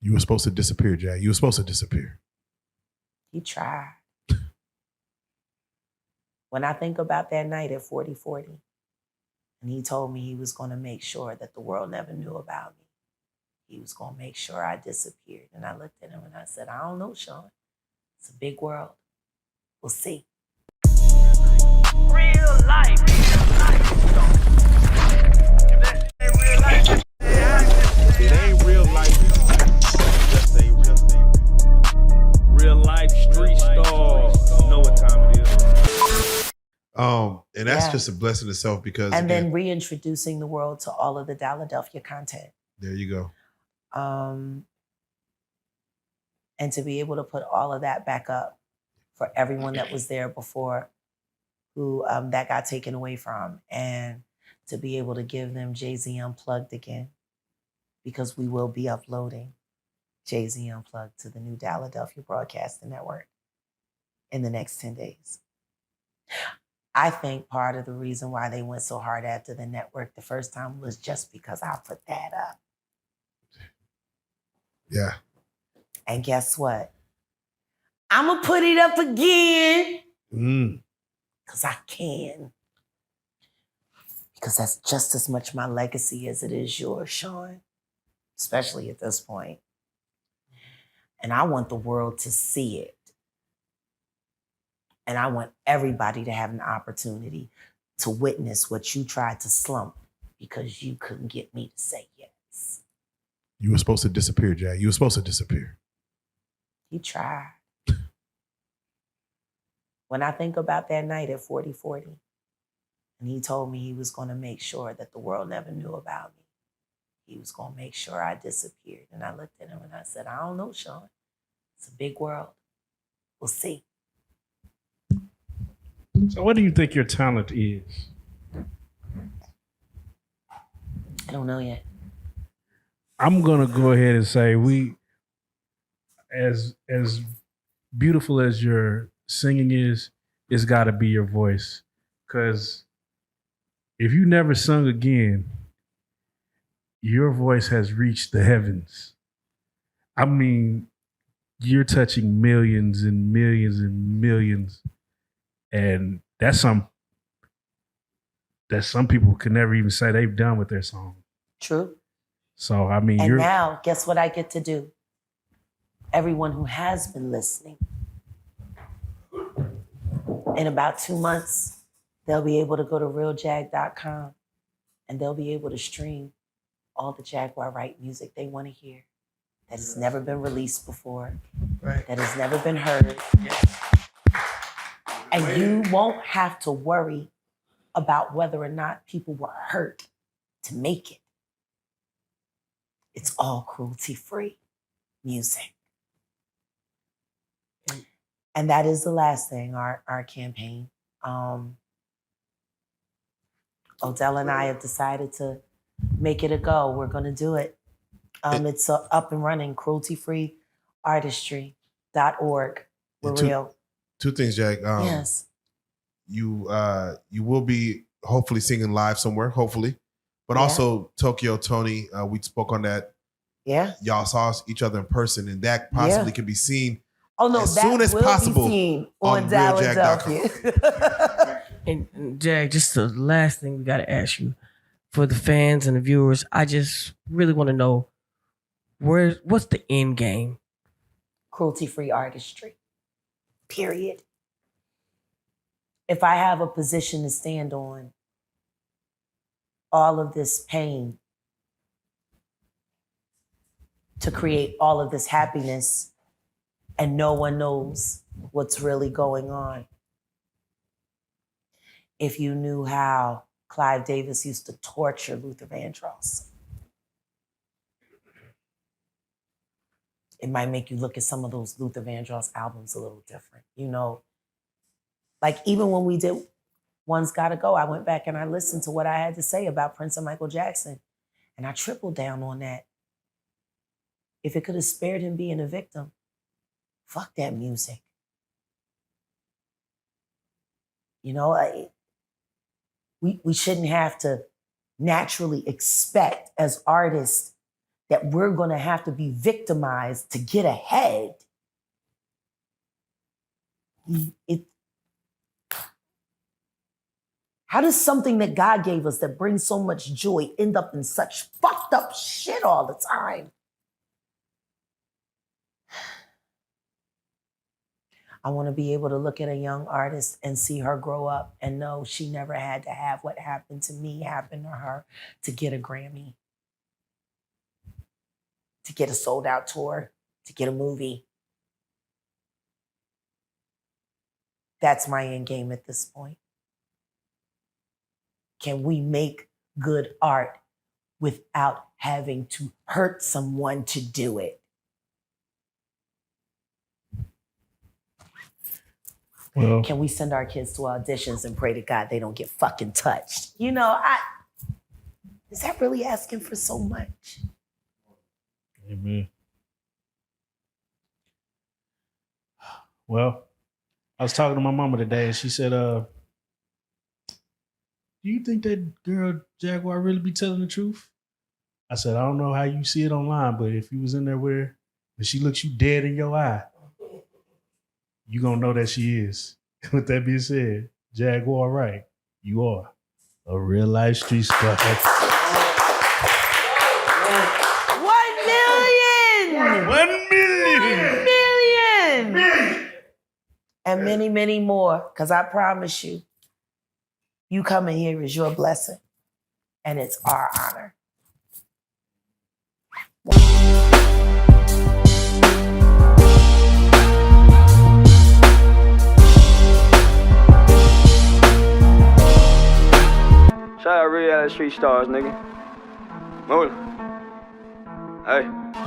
You were supposed to disappear, Jack. You were supposed to disappear. He tried. When I think about that night at 4040, and he told me he was going to make sure that the world never knew about me. He was going to make sure I disappeared. And I looked at him and I said, I don't know, Sean. It's a big world. We'll see. Real life. It ain't real life. Just say real life street stars. Know what time it is. And that's just a blessing itself because and then reintroducing the world to all of the Philadelphia content. There you go. And to be able to put all of that back up for everyone that was there before who that got taken away from, and to be able to give them Jay-Z Unplugged again, because we will be uploading Jay-Z Unplugged to the new Philadelphia Broadcasting Network in the next 10 days. I think part of the reason why they went so hard after the network the first time was just because I put that up. Yeah. And guess what? I'm going to put it up again. Because I can. Because that's just as much my legacy as it is yours, Sean. Especially at this point. And I want the world to see it. And I want everybody to have an opportunity to witness what you tried to slump because you couldn't get me to say yes. You were supposed to disappear, Jack. You were supposed to disappear. He tried. When I think about that night at 4040, and he told me he was going to make sure that the world never knew about me. He was going to make sure I disappeared. And I looked at him and I said, I don't know, Sean. It's a big world. We'll see. So what do you think your talent is? I don't know yet. I'm going to go ahead and say as beautiful as your singing is, it's got to be your voice. Because if you never sung again, your voice has reached the heavens. I mean, you're touching millions and millions and millions. And that's some people can never even say they've done with their song. True. So, I mean, and now, guess what I get to do? Everyone who has been listening, in about 2 months, they'll be able to go to realjag.com and they'll be able to stream all the Jaguar Wright music they want to hear that has never been released before, that has never been heard. And you won't have to worry about whether or not people were hurt to make it. It's all cruelty-free music. And that is the last thing, our campaign. Odell and I have decided to make it a go. We're going to do it. It's up and running, cruelty-free artistry.org. We're real. Two things, Jack. Yes. You will be hopefully singing live somewhere, hopefully. But also Tokyo Tony, we spoke on that. Yeah. Y'all saw each other in person, and that possibly can be seen as soon as possible on Realjag.com. And Jag, just the last thing we got to ask you for the fans and the viewers. I just really want to know what's the end game? Cruelty-free artistry. Period. If I have a position to stand on, all of this pain to create all of this happiness, and no one knows what's really going on. If you knew how Clive Davis used to torture Luther Vandross, it might make you look at some of those Luther Vandross albums a little different. You know, like even when we did One's Gotta Go, I went back and I listened to what I had to say about Prince and Michael Jackson, and I tripled down on that. If it could have spared him being a victim, fuck that music. You know, we shouldn't have to naturally expect as artists that we're going to have to be victimized to get ahead. How does something that God gave us that brings so much joy end up in such fucked up shit all the time? I want to be able to look at a young artist and see her grow up and know she never had to have what happened to me happen to her to get a Grammy, to get a sold out tour, to get a movie. That's my end game at this point. Can we make good art without having to hurt someone to do it? Well, Can we send our kids to auditions and pray to God they don't get fucking touched? Is that really asking for so much? amen. Well, I was talking to my mama today, and she said, "Do you think that girl Jaguar really be telling the truth?" I said, "I don't know how you see it online, but if you was in there with her and she looks you dead in your eye, you gonna know that she is." With that being said, Jaguar Wright, you are a real life street star. 1 million! 1 million! 1 million! And many, many more, because I promise you, you coming here is your blessing, and it's our honor. Shout out Reallyfe Street Stars, nigga. Move. Hey.